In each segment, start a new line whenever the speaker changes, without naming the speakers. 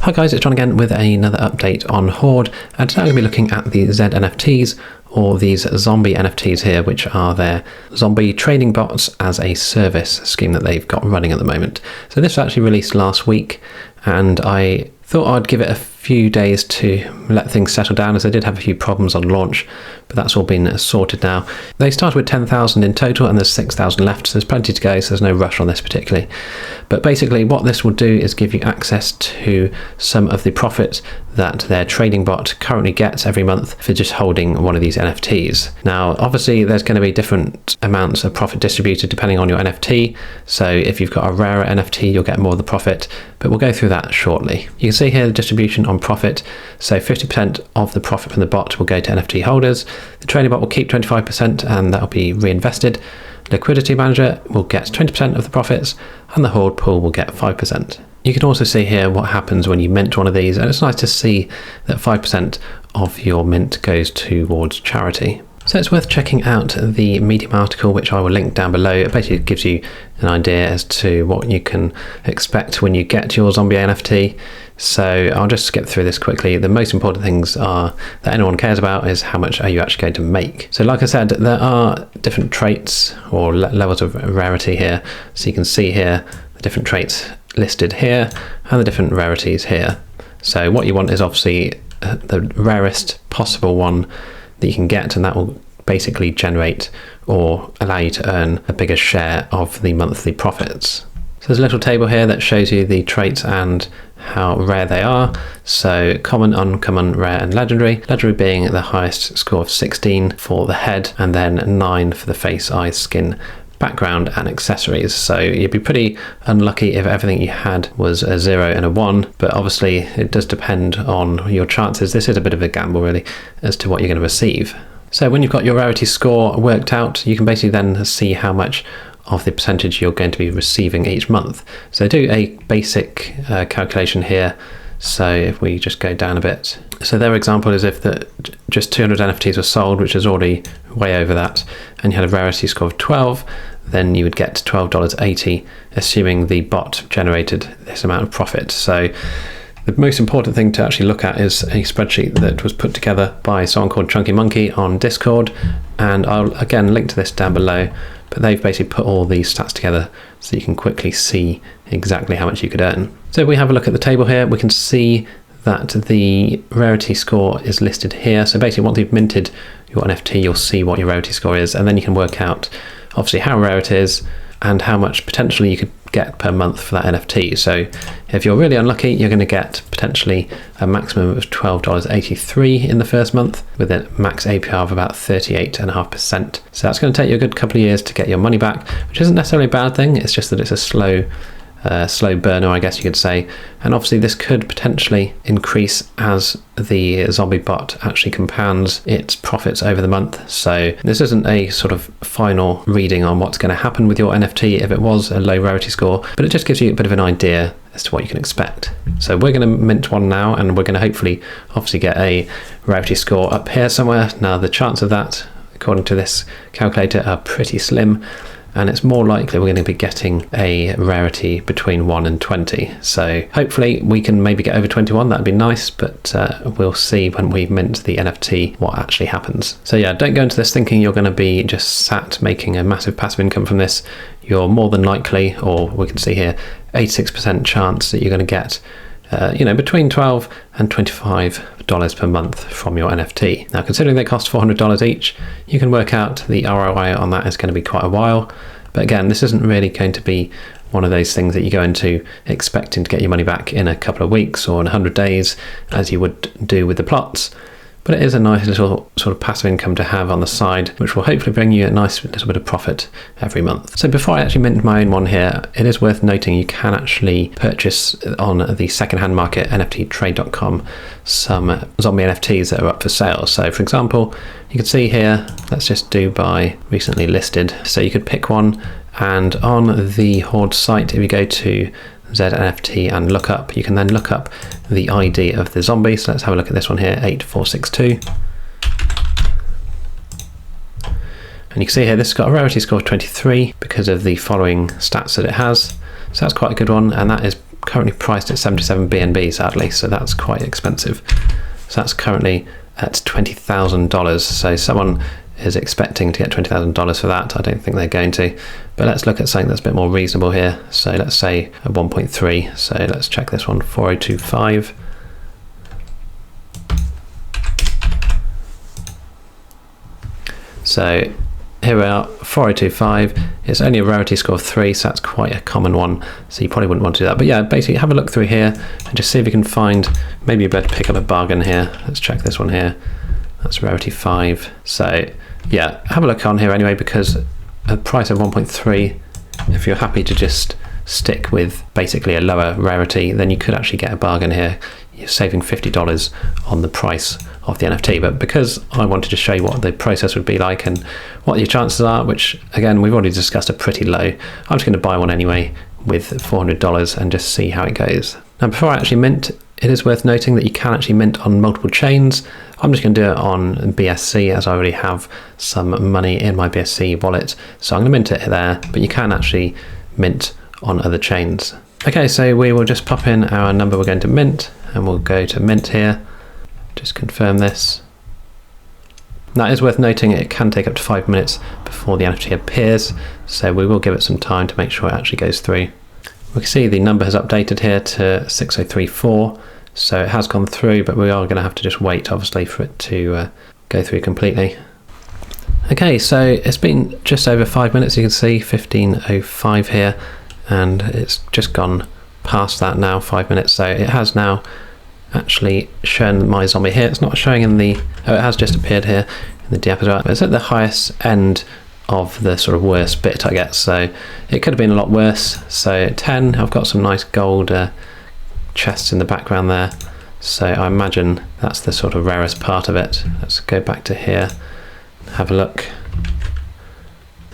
Hi guys, it's John again with another update on Horde, and today I'm going to be looking at the ZNFTs, or these Zombie NFTs here, which are their Zombie Trading Bots as a service scheme that they've got running at the moment. So this was actually released last week, and I thought I'd give it a few days to let things settle down, as they did have a few problems on launch, but that's all been sorted now. They started with 10,000 in total and there's 6,000 left, so there's plenty to go, so there's no rush on this particularly. But basically what this will do is give you access to some of the profit that their trading bot currently gets every month for just holding one of these NFTs. Now obviously there's going to be different amounts of profit distributed depending on your NFT, so if you've got a rarer NFT you'll get more of the profit, but we'll go through that shortly. You can see here the distribution on profit, so 50% of the profit from the bot will go to NFT holders, the trading bot will keep 25% and that'll be reinvested, liquidity manager will get 20% of the profits, and the Horde pool will get 5%. You can also see here what happens when you mint one of these, and it's nice to see that 5% of your mint goes towards charity. So it's worth checking out the Medium article, which I will link down below. It basically gives you an idea as to what you can expect when you get your Zombie NFT. So I'll just skip through this quickly. The most important things are that anyone cares about is how much are you actually going to make. So like I said, there are different traits or levels of rarity here. So you can see here the different traits listed here and the different rarities here. So what you want is obviously the rarest possible one that you can get, and that will basically generate or allow you to earn a bigger share of the monthly profits. So there's a little table here that shows you the traits and how rare they are. So common, uncommon, rare and legendary. Legendary being the highest score of 16 for the head, and then 9 for the face, eyes, skin, background and accessories. So you'd be pretty unlucky if everything you had was a 0 and a 1, but obviously it does depend on your chances. This is a bit of a gamble really as to what you're going to receive. So when you've got your rarity score worked out, you can basically then see how much of the percentage you're going to be receiving each month. So do a basic calculation here. So if we just go down a bit, so their example is if just 200 NFTs were sold, which is already way over that, and you had a rarity score of 12, then you would get $12.80, assuming the bot generated this amount of profit. So the most important thing to actually look at is a spreadsheet that was put together by someone called ChunkyMonkey on Discord, and I'll again link to this down below, but they've basically put all these stats together so you can quickly see exactly how much you could earn. So if we have a look at the table here, we can see that the rarity score is listed here. So basically once you've minted your NFT, you'll see what your rarity score is, and then you can work out obviously how rare it is and how much potentially you could get per month for that NFT. So if you're really unlucky, you're going to get potentially a maximum of $12.83 in the first month with a max APR of about 38.5%. So that's going to take you a good couple of years to get your money back, which isn't necessarily a bad thing. It's just that it's a slow burner, I guess you could say, and obviously this could potentially increase as the zombie bot actually compounds its profits over the month. So this isn't a sort of final reading on what's going to happen with your NFT if it was a low rarity score, but it just gives you a bit of an idea as to what you can expect. So we're going to mint one now, and we're going to hopefully obviously get a rarity score up here somewhere. Now the chance of that, according to this calculator, are pretty slim, and it's more likely we're going to be getting a rarity between 1 and 20. So hopefully we can maybe get over 21, that'd be nice, but we'll see when we mint the NFT what actually happens. So yeah, don't go into this thinking you're going to be just sat making a massive passive income from this. You're more than likely, or we can see here, 86% chance that you're going to get between $12 and $25 per month from your NFT. Now, considering they cost $400 each, you can work out the ROI on that is going to be quite a while. But again, this isn't really going to be one of those things that you go into expecting to get your money back in a couple of weeks or in 100 days, as you would do with the plots. But it is a nice little sort of passive income to have on the side, which will hopefully bring you a nice little bit of profit every month. So before I actually mint my own one here, it is worth noting you can actually purchase on the secondhand market, NFTtrade.com, some zombie NFTs that are up for sale. So for example, you can see here, let's just do by recently listed. So you could pick one, and on the Horde site, if you go to ZNFT and look up, you can then look up the ID of the zombie. So let's have a look at this one here, 8462, and you can see here this has got a rarity score of 23 because of the following stats that it has. So that's quite a good one, and that is currently priced at 77 BNB, sadly, so that's quite expensive. So that's currently at $20,000. So someone is expecting to get $20,000 for that. I don't think they're going to, but let's look at something that's a bit more reasonable here. So let's say a 1.3. So let's check this one, 4025. So here we are, 4025. It's only a rarity score of 3, so that's quite a common one. So you probably wouldn't want to do that. But yeah, basically have a look through here and just see if you can find, maybe you better pick up a bargain here. Let's check this one here. That's rarity 5. So yeah, have a look on here anyway, because a price of 1.3, if you're happy to just stick with basically a lower rarity, then you could actually get a bargain here. You're saving $50 on the price of the NFT. But because I wanted to show you what the process would be like and what your chances are, which again we've already discussed, are pretty low, I'm just going to buy one anyway with $400 and just see how it goes. Now before I actually mint, it is worth noting that you can actually mint on multiple chains. I'm just going to do it on BSC, as I already have some money in my BSC wallet, so I'm going to mint it there, but you can actually mint on other chains. Okay, so we will just pop in our number we're going to mint, and we'll go to mint here. Just confirm this. Now it is worth noting it can take up to 5 minutes before the NFT appears, so we will give it some time to make sure it actually goes through. We can see the number has updated here to 6034, so it has gone through, but we are going to have to just wait obviously for it to go through completely. Okay, so it's been just over 5 minutes, you can see 15:05 here, and it's just gone past that now, 5 minutes, so it has now actually shown my zombie here. It's not showing in the, oh, it has just appeared here in the diaposite, but it's at the highest end of the sort of worst bit, I guess, so it could have been a lot worse. So 10, I've got some nice gold chests in the background there, so I imagine that's the sort of rarest part of it. Let's go back to here, have a look.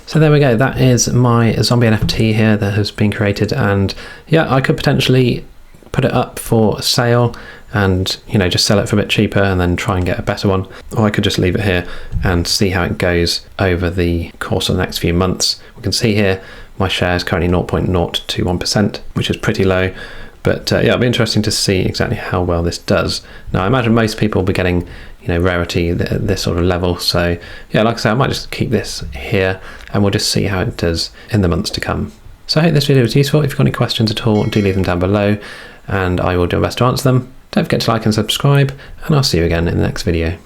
So there we go, that is my zombie NFT here that has been created, and yeah, I could potentially put it up for sale and, you know, just sell it for a bit cheaper and then try and get a better one, or I could just leave it here and see how it goes over the course of the next few months. We can see here my share is currently 0.021%, which is pretty low, but yeah, it'll be interesting to see exactly how well this does. Now I imagine most people will be getting, you know, rarity at this sort of level, so yeah, like I say, I might just keep this here and we'll just see how it does in the months to come. So I hope this video was useful. If you've got any questions at all, do leave them down below and I will do my best to answer them. Don't forget to like and subscribe, and I'll see you again in the next video.